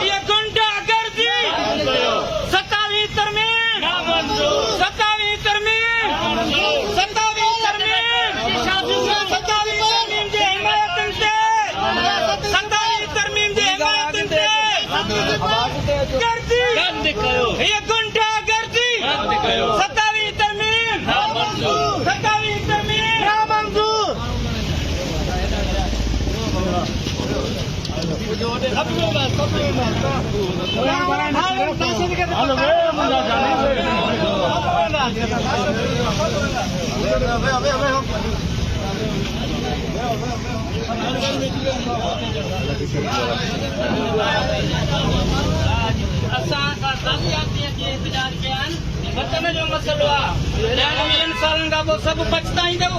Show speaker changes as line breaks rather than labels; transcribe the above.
ये गुंडागर्दी 27वीं तरमीम 27वीं तरमीम 27वीं तरमीम 27वीं तरमीम की हिमायत से 27वीं तरमीम की हिमायत से गर्दी ये गुंडागर्दी 27वीं तरमीम 27वीं तरमीम ना मंजूर जो मसलो आहे 2 मिलियन सालनि खां पोइ सभु पछताईंदव।